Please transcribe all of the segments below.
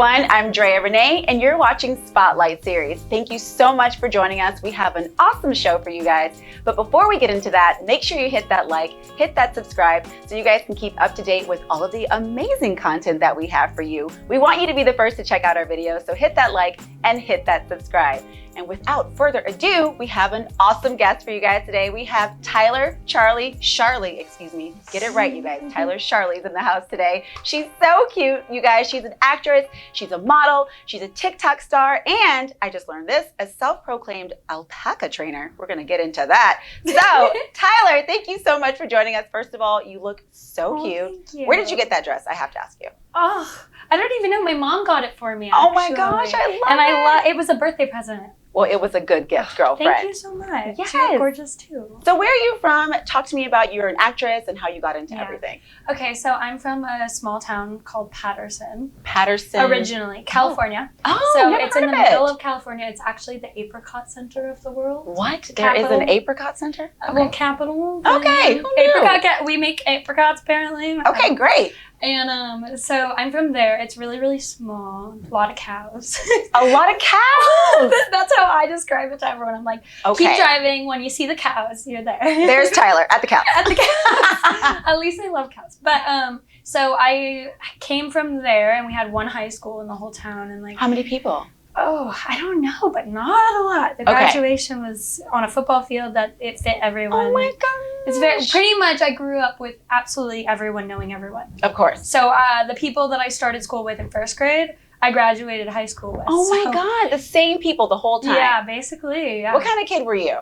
everyone, I'm Drea Renee and you're watching Spotlight Series. Thank you so much for joining us. We have an awesome show for you guys. But before we get into that, make sure you hit that like, hit that subscribe so you guys can keep up to date with all of the amazing content that we have for you. We want you to be the first to check out our videos, so hit that like and hit that subscribe. And without further ado, we have an awesome guest for you guys today. We have Charly, excuse me. Get it right, you guys. Charly's in the house today. She's so cute, you guys. She's an actress, she's a model, she's a TikTok star, and I just learned this, a self-proclaimed alpaca trainer. We're gonna get into that. So, Tyler, thank you so much for joining us. First of all, you look so cute. Thank you. Where did you get that dress? I have to ask you. Oh, I don't even know. My mom got it for me, actually. Oh my gosh, I love it. It was a birthday present. Well, it was a good gift, girlfriend. Thank you so much. Yes. You're gorgeous too. So where are you from? Talk to me about you're an actress and how you got into everything. Okay, so I'm from a small town called Patterson. Patterson. Originally, California. Oh, so never it's heard in the of it. middle of California. It's actually the apricot center of the world. What? There is an apricot center? Okay. Well, capital. Okay, who knew? Apricot. We make apricots apparently. Okay, great. And so I'm from there. It's really, really small. A lot of cows. A lot of cows. That's how I describe it to everyone. I'm like, keep driving. When you see the cows, you're there. There's Tyler at the cows. At the cows. At least I love cows. But so I came from there, and we had one high school in the whole town, and like how many people? Oh, I don't know, but not a lot. The graduation was on a football field that it fit everyone. Oh my god. It's pretty much I grew up with absolutely everyone knowing everyone. Of course. So the people that I started school with in first grade, I graduated high school with. Oh my god, the same people the whole time. Yeah, basically. Yeah. What kind of kid were you?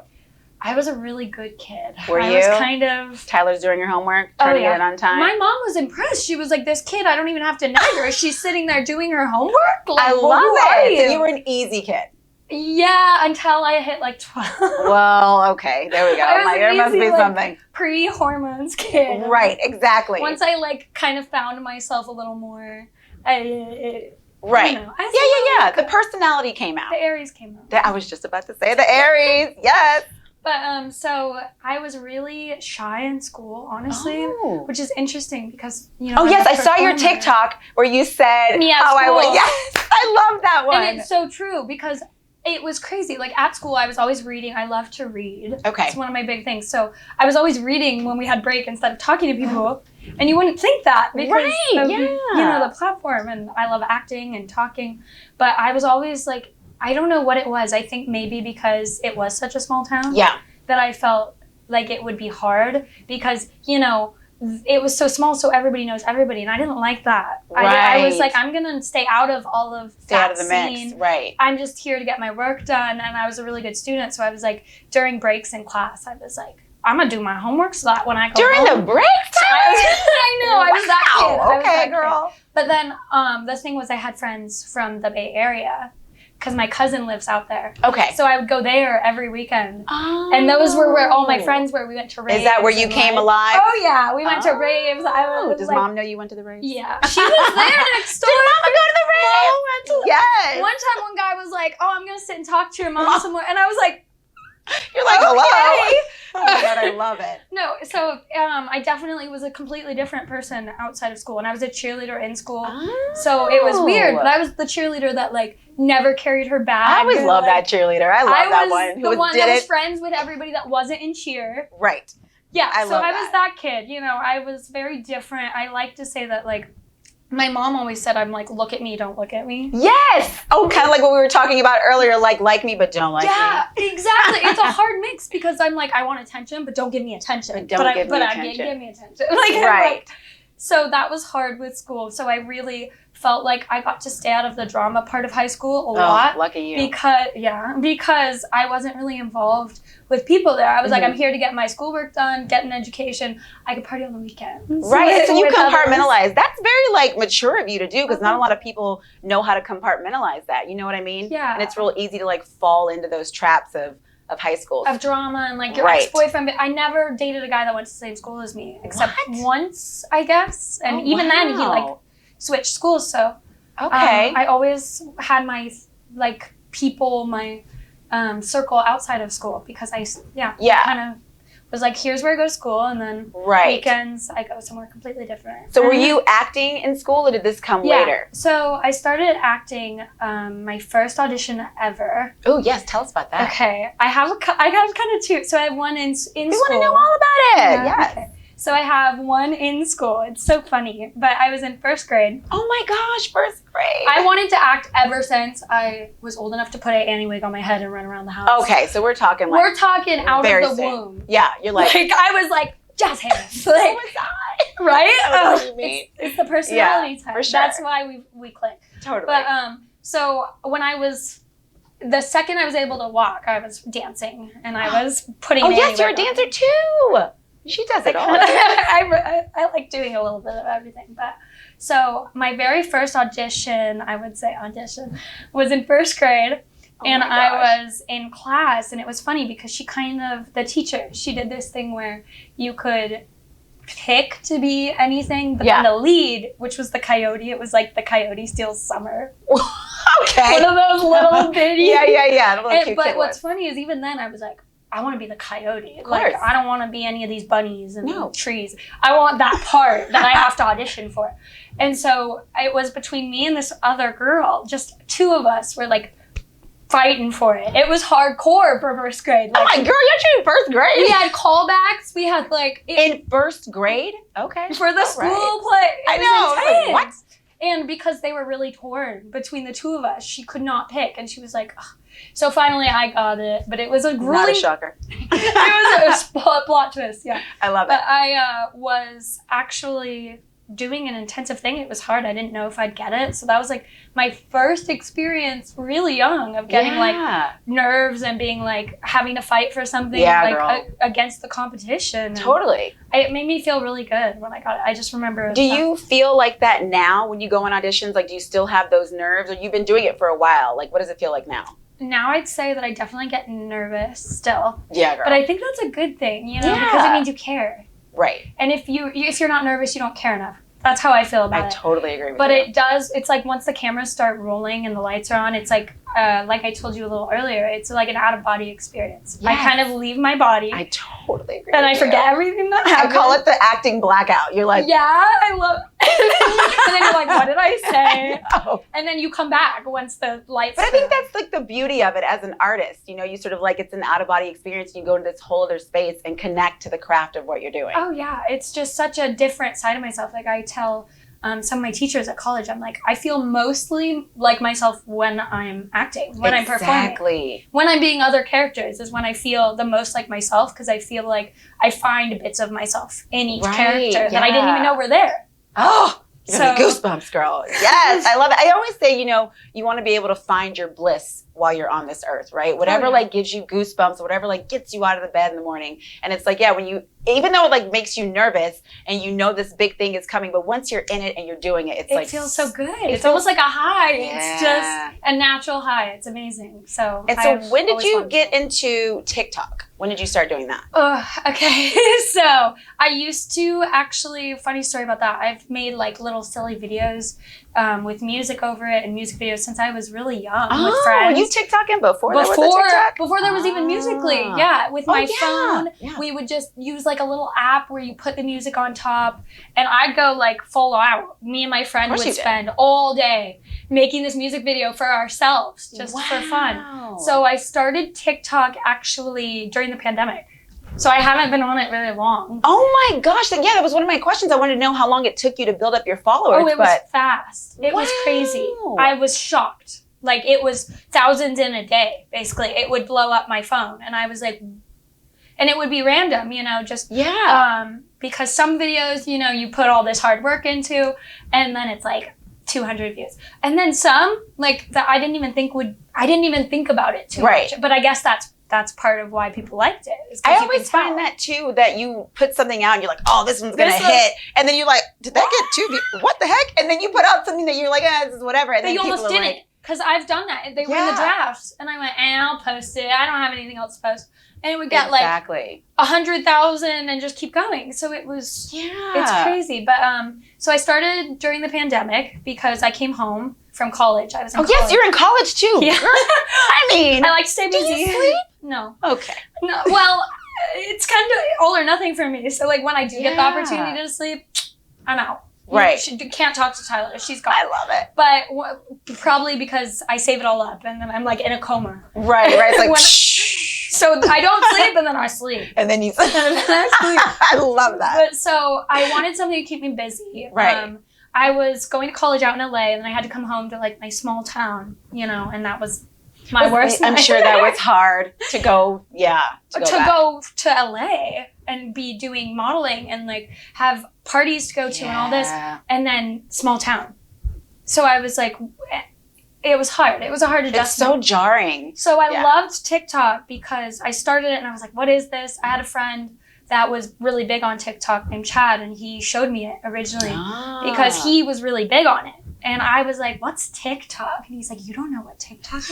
I was a really good kid. Were you? I was kind of... Tyler's doing her homework, trying to get it on time? My mom was impressed. She was like, this kid, I don't even have to nag her. She's sitting there doing her homework. Like, I love it. So you were an easy kid. Yeah, until I hit like 12. Well, okay. There we go. I was there must be something. Pre-hormones kid. Right, exactly. Once I like kind of found myself a little more... Right. You know, yeah. The personality came out. The Aries came out. I was just about to say the Aries. Yes. But so I was really shy in school, honestly, which is interesting because, you know. Oh, yes, I saw your TikTok where you said how I was. Yes, I love that one. And it's so true because it was crazy. Like at school, I was always reading. I love to read. Okay. It's one of my big things. So I was always reading when we had break instead of talking to people. And you wouldn't think that because of, you know, the platform. And I love acting and talking. But I was always like, I don't know what it was. I think maybe because it was such a small town. Yeah. That I felt like it would be hard because, you know, it was so small so everybody knows everybody. And I didn't like that. Right. I was like, I'm going to stay out of all of that out of the scene. mix. Right. I'm just here to get my work done. And I was a really good student. So I was like, during breaks in class, I was like, I'm going to do my homework so that when I go During home. the breaks? I know. I was that kid. Okay, girl. But then the thing was I had friends from the Bay Area because my cousin lives out there. Okay. So I would go there every weekend. Oh. And those were where all my friends were. We went to raves. Is that where you came alive? Oh, yeah. We went to raves. Does Mom know you went to the raves? Yeah. She was there next door. Did Mama go to the raves? Yes. One time, one guy was like, oh, I'm going to sit and talk to your mom some more. And I was like, you're like, hello. Okay. Oh my god, I love it. No, so I definitely was a completely different person outside of school, and I was a cheerleader in school. Oh. So it was weird, but I was the cheerleader that like never carried her bag. I always loved that cheerleader. I love that one. I was the one that was friends with everybody that wasn't in cheer. Right. Yeah, I was that kid. You know, I was very different. I like to say that like. My mom always said, I'm like, look at me, don't look at me. Yes! Oh, kind of like what we were talking about earlier, like me, but don't like me. Yeah, exactly. It's a hard mix because I'm like, I want attention, but don't give me attention. But give me attention. Give me attention. Right. So that was hard with school. So I really felt like I got to stay out of the drama part of high school a lot. Lucky you. Because I wasn't really involved with people there. I was like, I'm here to get my schoolwork done, get an education. I could party on the weekends. Right, so you compartmentalize. That's very like mature of you to do because not a lot of people know how to compartmentalize that. You know what I mean? Yeah. And it's real easy to like fall into those traps of high school. Of drama and like your ex-boyfriend. But I never dated a guy that went to the same school as me. Except once, I guess. And even then he like switched schools. So I always had my like people, my circle outside of school because I kind of was like, here's where I go to school, and then weekends I go somewhere completely different. So were you acting in school, or did this come later? So I started acting my first audition ever. Oh, yes. Tell us about that. Okay. I have kind of two. So I have one in school. We want to know all about it. Yes. Okay. So I have one in school. It's so funny. But I was in first grade. Oh my gosh, first grade. I wanted to act ever since I was old enough to put an Annie wig on my head and run around the house. Okay, so we're talking out of the womb. Yeah, you're like I was like, jazz hands. So was I. Right? It's the personality type. For sure. That's why we click. Totally. But so when the second I was able to walk, I was dancing and I was putting Oh yes, you're a dancer too. She does it all. I like doing a little bit of everything. But so my very first audition, was in first grade. And I was in class, and it was funny because the teacher, she did this thing where you could pick to be anything, but then the lead, which was the coyote, it was like the Coyote Steals Summer. Okay. One of those little bitty. Yeah. But what's funny is even then I was like, I want to be the coyote. Of course. Like, I don't want to be any of these bunnies and trees. I want that part that I have to audition for. And so it was between me and this other girl. Just two of us were like fighting for it. It was hardcore for first grade. Like, oh my girl, you're actually in first grade. We had callbacks. We had in first grade? Okay. For the school play. I know. Like, what? And because they were really torn between the two of us, she could not pick. And she was like, ugh. So finally I got it, but it was a grueling... Not a shocker. It was a plot twist, yeah. I love it. But I was actually doing an intensive thing. It was hard. I didn't know if I'd get it. So that was like my first experience really young of getting like nerves and being like having to fight for something against the competition. Totally. It made me feel really good when I got it. I just remember. Do you feel like that now when you go on auditions? Like, do you still have those nerves, or you've been doing it for a while? Like, what does it feel like now? Now I'd say that I definitely get nervous still. Yeah, girl. But I think that's a good thing, because it means you care. Right. And if you're not nervous, you don't care enough. That's how I feel about it. I totally agree with you. But it's like once the cameras start rolling and the lights are on, it's like I told you a little earlier, it's like an out-of-body experience. Yes. I kind of leave my body. I totally agree and I forget everything that happened. I call it the acting blackout. You're like... Yeah, I love... and then you're like, what did I say? I know. And then you come back once the lights... But I think that's like the beauty of it as an artist. You sort of like, it's an out-of-body experience, and you go into this whole other space and connect to the craft of what you're doing. Oh, yeah. It's just such a different side of myself. Like, I tell... some of my teachers at college, I'm like, I feel mostly like myself when I'm acting, when I'm performing. When I'm being other characters is when I feel the most like myself, because I feel like I find bits of myself in each character that I didn't even know were there. Oh, you got me goosebumps, girl. Yes, I love it. I always say, you want to be able to find your bliss while you're on this earth, right? Whatever like gives you goosebumps, whatever like gets you out of the bed in the morning. And it's like, when you, even though it like makes you nervous and this big thing is coming, but once you're in it and you're doing it, it feels so good. It's almost like a high. Yeah. It's just a natural high. It's amazing. So when did you get into TikTok? When did you start doing that? Okay. So I used to actually, funny story about that. I've made like little silly videos with music over it and music videos since I was really young with friends. Were you TikToking before there was a TikTok? Before there was even Musical.ly. Yeah, with my phone, we would just use like a little app where you put the music on top, and I'd go like full out. Me and my friend would spend all day making this music video for ourselves, just for fun. So I started TikTok actually during the pandemic. So I haven't been on it really long. Oh my gosh. That was one of my questions. I wanted to know how long it took you to build up your followers. Oh, it was fast. It was crazy. I was shocked. Like, it was thousands in a day, basically. It would blow up my phone. And I was like, and it would be random, just because some videos, you put all this hard work into, and then it's like 200 views. And then some, like, that I didn't even think about it too much. But I guess that's part of why people liked it. I always find that too, that you put something out and you're like, oh, this one's going to hit. And then you're like, did that get 2 views? What the heck? And then you put out something that you're like, this is whatever. And then you almost didn't. Because I've done that. They were in the drafts. And I went, I'll post it. I don't have anything else to post. And it would get like 100,000 and just keep going. So it was, it's crazy. But so I started during the pandemic because I came home from college. I was in college. Yes, you're in college too. Yeah. I mean, I like to stay busy. Do you sleep? No. Okay. No. Well, it's kind of all or nothing for me. So like when I do get the opportunity to sleep, I'm out. Right. She can't talk to Tyler. She's gone. I love it. But probably because I save it all up and then I'm like in a coma. Right. It's like, so I don't sleep and then I sleep. And then you sleep. I love that. But so I wanted something to keep me busy. Right. I was going to college out in LA and then I had to come home to like my small town, and that was my worst. I'm sure that was hard to go. Yeah. To go to LA and be doing modeling and like have parties to go to and all this, and then small town. So I was like, it was hard. It was a hard adjustment. It's so jarring. So I loved TikTok because I started it and I was like, what is this? I had a friend that was really big on TikTok named Chad, and he showed me it originally because he was really big on it. And I was like, what's TikTok? And he's like, you don't know what TikTok is?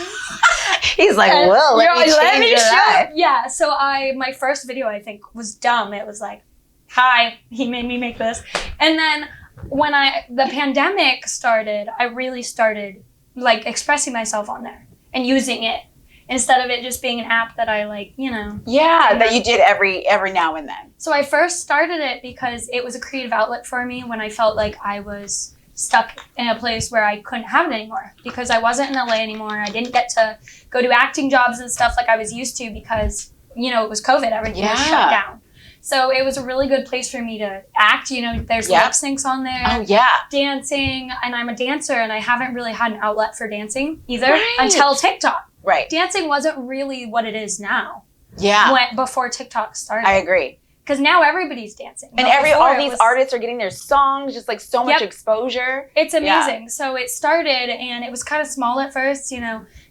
He's like, well, let me change your life. Yeah, so my first video, I think, was dumb. It was like, hi, he made me make this. And then when the pandemic started, I really started like expressing myself on there and using it instead of it just being an app that I like, Yeah, that you did every now and then. So I first started it because it was a creative outlet for me when I felt like I was stuck in a place where I couldn't have it anymore because I wasn't in LA anymore. I didn't get to go to acting jobs and stuff like I was used to because, it was COVID, everything was shut down. So it was a really good place for me to act. There's lip syncs on there. Oh, yeah. Dancing. And I'm a dancer and I haven't really had an outlet for dancing either until TikTok. Right. Dancing wasn't really what it is now. Yeah. Before TikTok started. I agree. Because now everybody's dancing. And all these artists are getting their songs, just like so much exposure. It's amazing. Yeah. So it started and it was kind of small at first,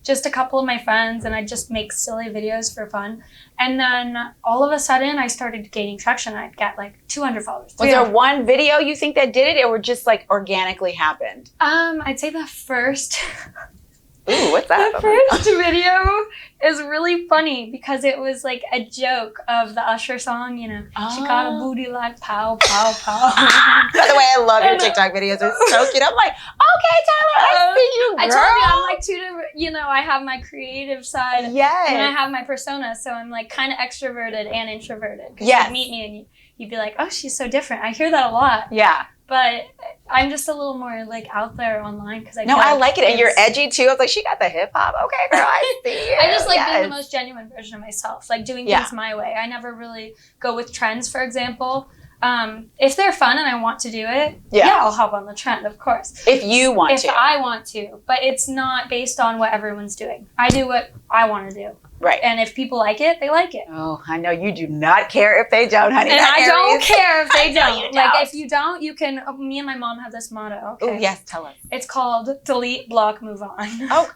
just a couple of my friends and I'd just make silly videos for fun. And then all of a sudden I started gaining traction. I'd get like 200 followers. Was there one video you think that did it or just like organically happened? I'd say the first... Ooh, what's that? The first video is really funny because it was like a joke of the Usher song, She got a booty like pow, pow, pow. By the way, I love your TikTok videos. They're so cute. I'm like, okay, Tyler, I see you, girl. I told you I'm like two different, I have my creative side and I have my persona. So I'm like kind of extroverted and introverted. Because you'd meet me and you'd be like, oh, she's so different. I hear that a lot. Yeah. But I'm just a little more like out there online because I like it, and you're edgy too. I was like, she got the hip hop. Okay, girl, I see you. I just like being the most genuine version of myself, like doing things my way. I never really go with trends, for example. If they're fun and I want to do it, I'll hop on the trend, of course. If you want to. If I want to, but it's not based on what everyone's doing. I do what I want to do. Right. And if people like it, they like it. Oh, I know you do not care if they don't, honey. And I don't care if they don't. You don't. Like, if you don't, you can... me and my mom have this motto. Okay? Oh, yes, tell us. It's called delete, block, move on. Oh,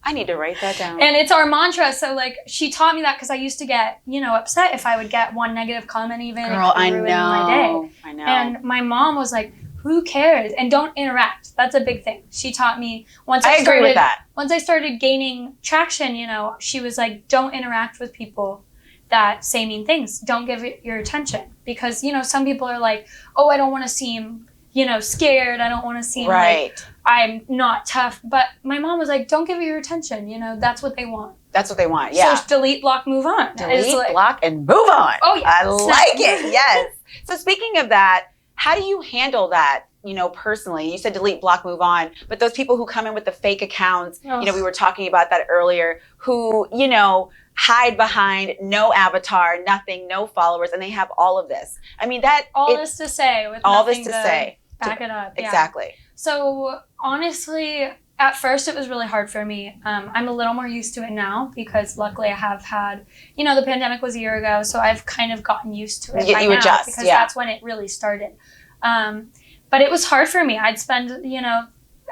I need to write that down. And it's our mantra. So, like, she taught me that because I used to get, upset if I would get one negative comment even. Girl, I know. My day. I know. And my mom was like, who cares? And don't interact. That's a big thing. She taught me once I agree with that. Once I started gaining traction, she was like, don't interact with people that say mean things. Don't give it your attention. Because, some people are like, oh, I don't want to seem, scared. I don't want to seem like I'm not tough. But my mom was like, don't give it your attention. That's what they want. That's what they want, yeah. So delete, block, move on. Delete, block, and move on. Oh, yeah. I like it, yes. So speaking of that, how do you handle that, personally? You said delete, block, move on, but those people who come in with the fake accounts, we were talking about that earlier, who, hide behind no avatar, nothing, no followers, and they have all of this. I mean, this to say with all this to say. Back it up. Yeah. Exactly. So honestly, at first it was really hard for me. I'm a little more used to it now because luckily I have had, the pandemic was a year ago, so I've kind of gotten used to it. You adjust, because that's when it really started. But it was hard for me. I'd spend,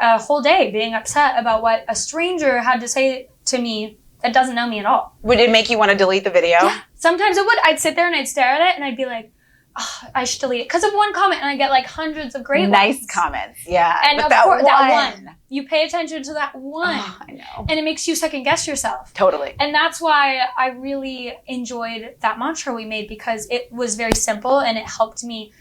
a whole day being upset about what a stranger had to say to me that doesn't know me at all. Would it make you want to delete the video? Yeah, sometimes it would. I'd sit there and I'd stare at it and I'd be like, oh, I should delete it. Because of one comment, and I get like hundreds of great nice comments. Yeah. And of course, that one. You pay attention to that one. Oh, I know. And it makes you second guess yourself. Totally. And that's why I really enjoyed that mantra we made because it was very simple and it helped me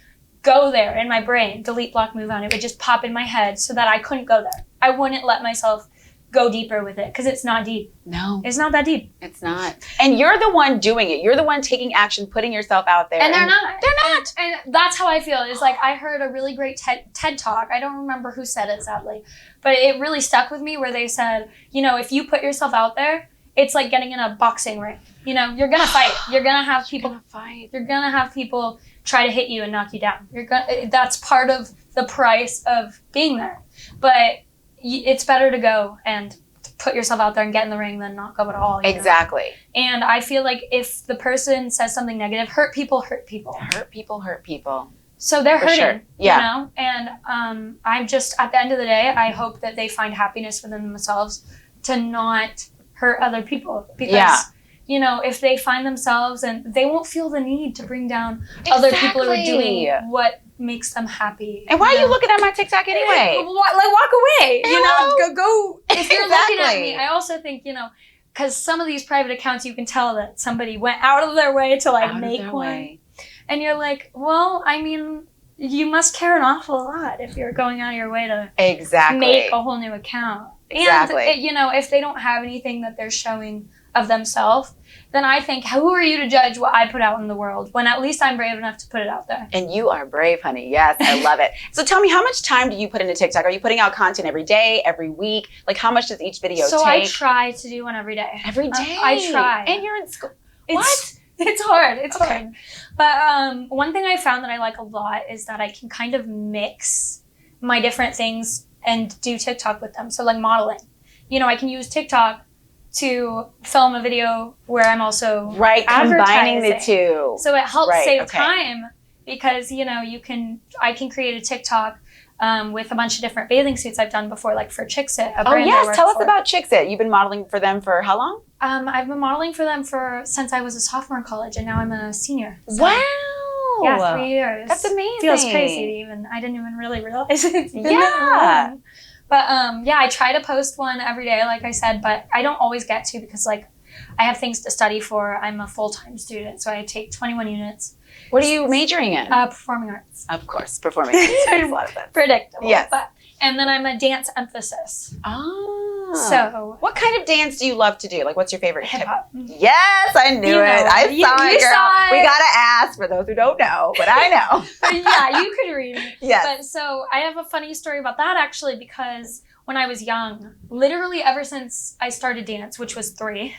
go there in my brain. Delete, block, move on. It would just pop in my head so that I couldn't go there. I wouldn't let myself go deeper with it because it's not deep. No. It's not that deep. It's not. And you're the one doing it. You're the one taking action, putting yourself out there. And they're not. They're not. And that's how I feel. It's like I heard a really great TED Talk. I don't remember who said it, sadly. But it really stuck with me where they said, you know, if you put yourself out there, it's like getting in a boxing ring. You know, you're going to fight. You're going to have people fight. You're going to have people try to hit you and knock you down. That's part of the price of being there. But it's better to go and put yourself out there and get in the ring than not go at all. Exactly. Know? And I feel like if the person says something negative, hurt people. Hurt people. So they're hurting, sure. Yeah. You know? And I'm just, at the end of the day, I hope that they find happiness within themselves to not hurt other people. Because, you know, if they find themselves and they won't feel the need to bring down other people who are doing what makes them happy. And why are you looking at my TikTok anyway? Like, walk away. You know, go. If you're looking at me, I also think, you know, because some of these private accounts, you can tell that somebody went out of their way to like make one. And you're like, well, I mean, you must care an awful lot if you're going out of your way to make a whole new account. Exactly. And, you know, if they don't have anything that they're showing of themselves, then I think, who are you to judge what I put out in the world when at least I'm brave enough to put it out there? And you are brave, honey. Yes, I love it. So tell me, how much time do you put into TikTok? Are you putting out content every day, every week? Like, how much does each video take? So I try to do one every day. Every day? I try. And you're in school. What? It's hard. It's hard. But one thing I found that I like a lot is that I can kind of mix my different things and do TikTok with them. So like modeling. You know, I can use TikTok to film a video where I'm also combining the two. So it helps save time because, you know, I can create a TikTok with a bunch of different bathing suits I've done before, like for Chicksit. Oh yes, tell us about Chicksit. You've been modeling for them for how long? I've been modeling for them since I was a sophomore in college, and now I'm a senior. So, wow. Yeah, 3 years. That's amazing. Feels crazy I didn't even really realize it. Yeah. But I try to post one every day, like I said, but I don't always get to because like I have things to study for. I'm a full-time student, so I take 21 units. What are you majoring in? Performing arts. Of course, performing arts. Makes a lot of sense. Predictable. Yes. And then I'm a dance emphasis. Oh. So. What kind of dance do you love to do? Like, what's your favorite? Hip hop. Yes, I knew it. I saw it, girl. Saw it. We gotta ask for those who don't know, but I know. But yeah, you could read it. Yes. But so I have a funny story about that actually, because when I was young, literally ever since I started dance, which was 3.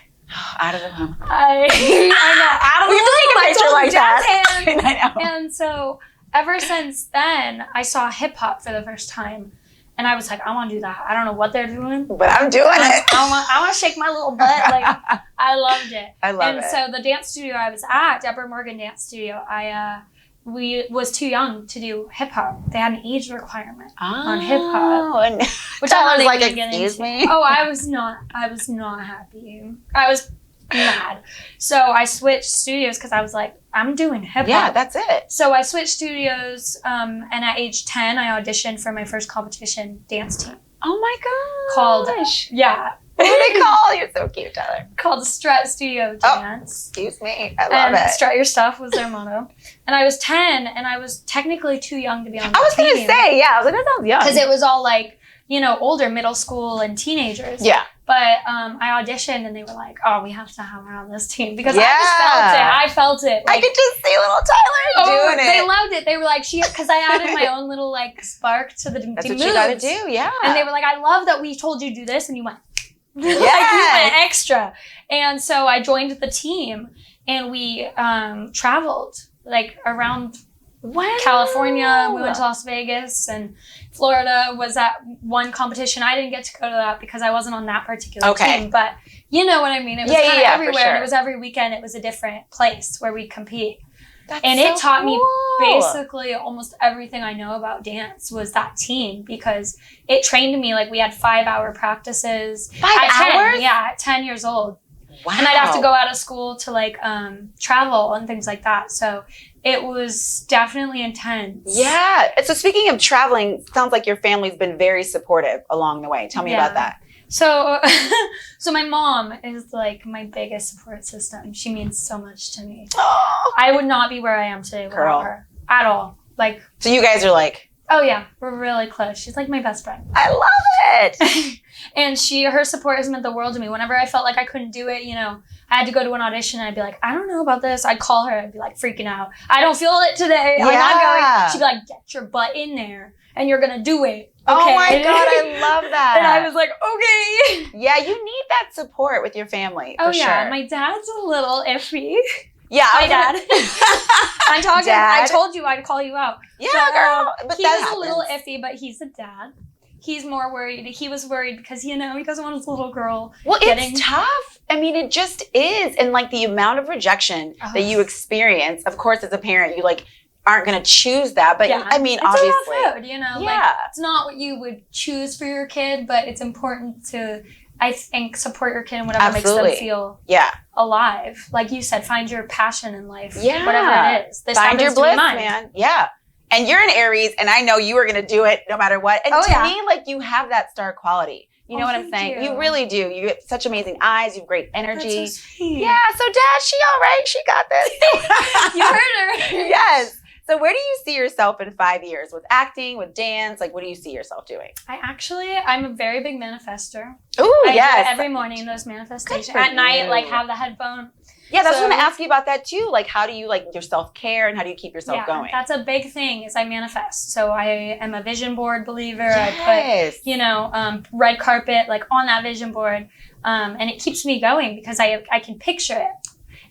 Out of the womb. I know. Out of the womb. I told like that. I know. And so ever since then, I saw hip hop for the first time. And I was like, I want to do that. I don't know what they're doing, but I'm doing it. I want to shake my little butt. Like, I loved it. I love it. And so the dance studio I was at, Deborah Morgan Dance Studio, we was too young to do hip hop. They had an age requirement on hip hop, which I was like, excuse me. Oh, I was not happy. I was mad. So I switched studios because I was like, I'm doing hip hop. Yeah, that's it. So I switched studios, and at age 10, I auditioned for my first competition dance team. Oh my gosh. Called What do they call? You're so cute, Tyler. Called Strut Studio Dance. Excuse me. I love it. Strut Your Stuff was their motto. And I was 10, and I was technically too young to be on the team. I was going to say, I was like, that sounds young. Because it was all like, you know, older, middle school and teenagers. Yeah. But I auditioned, and they were like, oh, we have to have her on this team. Because I felt it. Like, I could just see little Tyler doing it. They loved it. They were like, because I added my own little, like, spark to the moves. That's what you got to do, yeah. And they were like, I love that we told you to do this, and you went. Yes. Like, you went extra. And so I joined the team, and we traveled, like, around California. We went to Las Vegas, and Florida was at one competition. I didn't get to go to that because I wasn't on that particular team, but you know what I mean. It was kind of everywhere. Sure. And it was every weekend. It was a different place where we compete. It taught me basically almost everything I know about dance was that team, because it trained me. Like, we had 5-hour practices. 5 hours? At 10 years old. Wow. And I'd have to go out of school to like travel and things like that. So it was definitely intense. Yeah. So speaking of traveling, sounds like your family's been very supportive along the way. Tell me about that. So, so my mom is like my biggest support system. She means so much to me. I would not be where I am today without her at all. Like, so you guys are like Oh yeah, we're really close. She's like my best friend. I love it. And her support has meant the world to me. Whenever I felt like I couldn't do it, I had to go to an audition and I'd be like, I don't know about this. I'd call her. I'd be like freaking out. I don't feel it today. I'm not going. She'd be like, get your butt in there and you're going to do it. Okay. Oh my God, I love that. And I was like, okay. Yeah, you need that support with your family. Oh for yeah, sure. my dad's a little iffy. Yeah, my dad. I'm talking. Dad? I told you I'd call you out. Yeah, girl. But he that was happens. a little iffy, but he's a dad. He's more worried. He was worried because, he doesn't want his little girl it's tough. I mean, it just is. And like the amount of rejection that you experience, of course, as a parent, you like aren't going to choose that. But I mean, it's obviously. It's food, like it's not what you would choose for your kid, but it's important to, I think, support your kid in whatever makes them feel alive. Like you said, find your passion in life, whatever it is. Find your bliss, man. Yeah. And you're an Aries, and I know you are going to do it no matter what. And to me, like, you have that star quality. You know what I'm saying? You really do. You have such amazing eyes. You have great energy. That's so sweet. Yeah. So, Dad, she all right? She got this. You heard her. Yes. So where do you see yourself in 5 years? With acting, with dance? Like, what do you see yourself doing? I'm a very big manifester. Ooh, I yes. do it every morning, those manifestations. At night, like, have the headphone. Yeah, that's what I'm going to ask you about that too. Like, how do you, like, your self-care and how do you keep yourself going? That's a big thing is I manifest. So I am a vision board believer. I put, red carpet, like, on that vision board. And it keeps me going because I can picture it.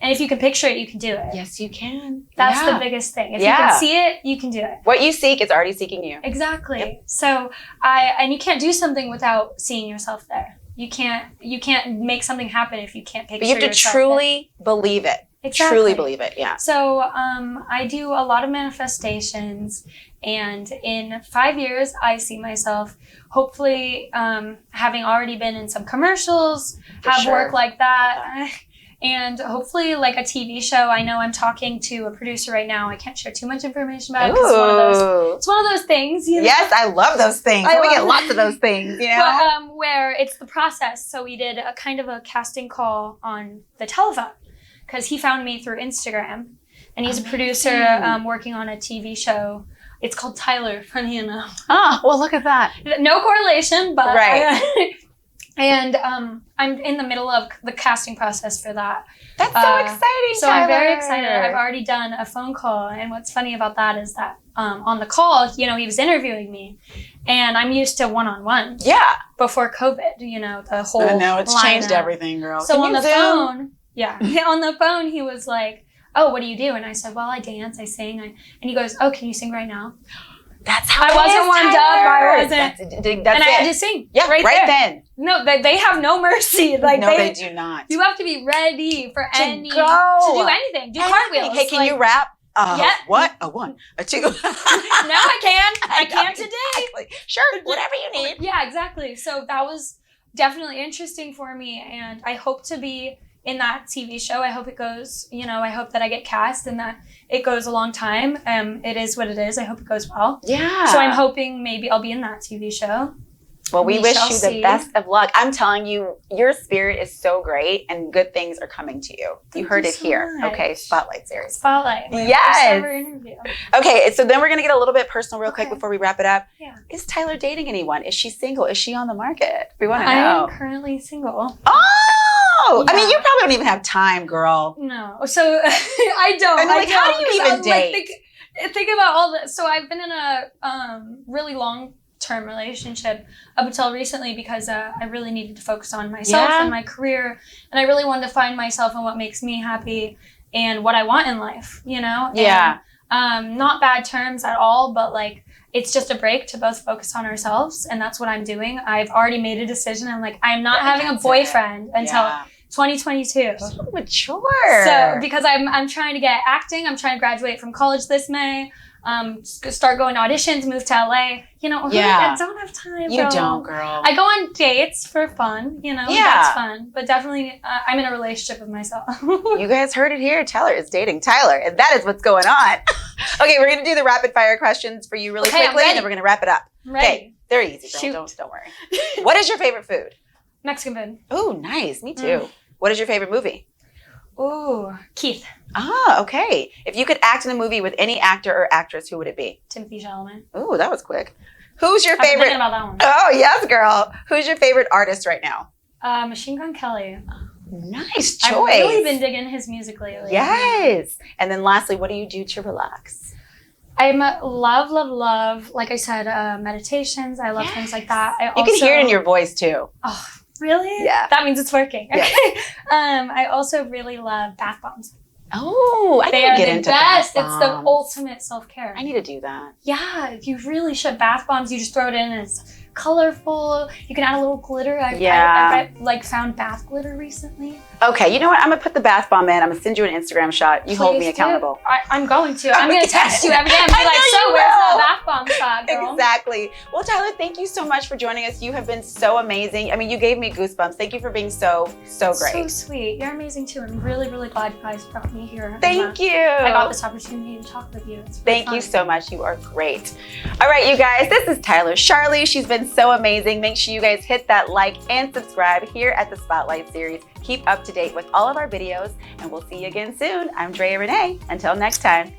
And if you can picture it, you can do it. Yes, you can. That's the biggest thing. If you can see it, you can do it. What you seek is already seeking you. Exactly. Yep. So and you can't do something without seeing yourself there. You can't make something happen if you can't picture yourself. But you have to truly believe it. Exactly. Truly believe it, yeah. So I do a lot of manifestations, and in 5 years, I see myself hopefully having already been in some commercials, work like that. And hopefully, like a TV show. I know I'm talking to a producer right now. I can't share too much information about it because it's one of those things. Yes, I love those things. We get lots of those things, But, where it's the process. So we did a kind of a casting call on the telephone because he found me through Instagram, and he's a producer working on a TV show. It's called Tyler, funny enough. Oh, well, look at that. No correlation, but right. And I'm in the middle of the casting process for that. That's so exciting, So Tyler. I'm very excited. I've already done a phone call, and what's funny about that is that on the call, he was interviewing me, and I'm used to one-on-ones. Yeah. Before COVID, the whole I know, it's changed lineup. everything, girl. So on the phone, on the phone, he was like, "Oh, what do you do?" And I said, "Well, I dance, I sing." And he goes, "Oh, can you sing right now?" That's how I wasn't warmed up. I That's wasn't. And I had to sing. Yeah, right there. then. No, they have no mercy. Like no, they do not. You have to be ready for to do anything. Do cartwheels. Hey, can you rap? Yep. What? A 1, a 2. No, I can. I can today. Exactly. Sure, whatever you need. Yeah, exactly. So that was definitely interesting for me, and I hope to be in that TV show. I hope it goes, I hope that I get cast and that it goes a long time. It is what it is. I hope it goes well. Yeah. So I'm hoping maybe I'll be in that TV show. Well, we wish you the best of luck. I'm telling you, your spirit is so great and good things are coming to you. You heard it here. Much. Okay, Spotlight series. Spotlight. Yes. First ever interview. Okay, so then we're going to get a little bit personal real quick before we wrap it up. Yeah. Is Tyler dating anyone? Is she single? Is she on the market? We want to I know. am currently single. Oh! Yeah. I mean, you probably don't even have time, girl. No. So I don't. I mean, like, how do you even date? Think about all this. So I've been in a really long-term relationship up until recently because I really needed to focus on myself and my career, and I really wanted to find myself and what makes me happy and what I want in life, Yeah. And, not bad terms at all, but like it's just a break to both focus on ourselves, and that's what I'm doing. I've already made a decision. I'm like, I'm not having a boyfriend until 2022. So mature. So because I'm trying to get acting, I'm trying to graduate from college this May. Start going to auditions, move to LA. I don't have time. You don't, girl. I go on dates for fun. That's fun. But definitely, I'm in a relationship with myself. You guys heard it here. Tyler is dating Tyler, and that is what's going on. Okay, we're gonna do the rapid fire questions for you really quickly, and then we're gonna wrap it up. I'm ready. Okay, they're easy, girl. Don't worry. What is your favorite food? Mexican food. Oh, nice. Me too. What is your favorite movie? Ooh, Keith. Ah, okay. If you could act in a movie with any actor or actress, who would it be? Timothy Chalamet. Ooh, that was quick. Who's your I've been favorite? thinking about that one. Oh, yes, girl. Who's your favorite artist right now? Machine Gun Kelly. Nice choice. I've really been digging his music lately. Yes. And then lastly, what do you do to relax? I'm love, like I said, meditations. I love things like that. You can hear it in your voice too. Oh, really? Yeah. That means it's working. Okay. Yes. I also really love bath bombs. Oh, I They need to are get the into best. bath It's the bombs. ultimate self-care. I need to do that. Yeah, you really should. Bath bombs, you just throw it in and it's colorful. You can add a little glitter. I've found bath glitter recently. Okay, you know what? I'm going to put the bath bomb in. I'm going to send you an Instagram shot. You hold me Please accountable. do. I'm going to. I'm going to text you every day and be I like, know so you where's will. that bath bomb shot, girl? Exactly. Well, Tyler, thank you so much for joining us. You have been so amazing. I mean, you gave me goosebumps. Thank you for being so great. So sweet. You're amazing too. I'm really, really glad you guys brought me here. Thank you. I got this opportunity to talk with you. It's really Thank fun. you so much. You are great. All right, you guys, this is Tyler Charly. She's been so amazing. Make sure you guys hit that like and subscribe here at the Spotlight series. Keep up to date with all of our videos, and we'll see you again soon. I'm Drea Renee. Until next time.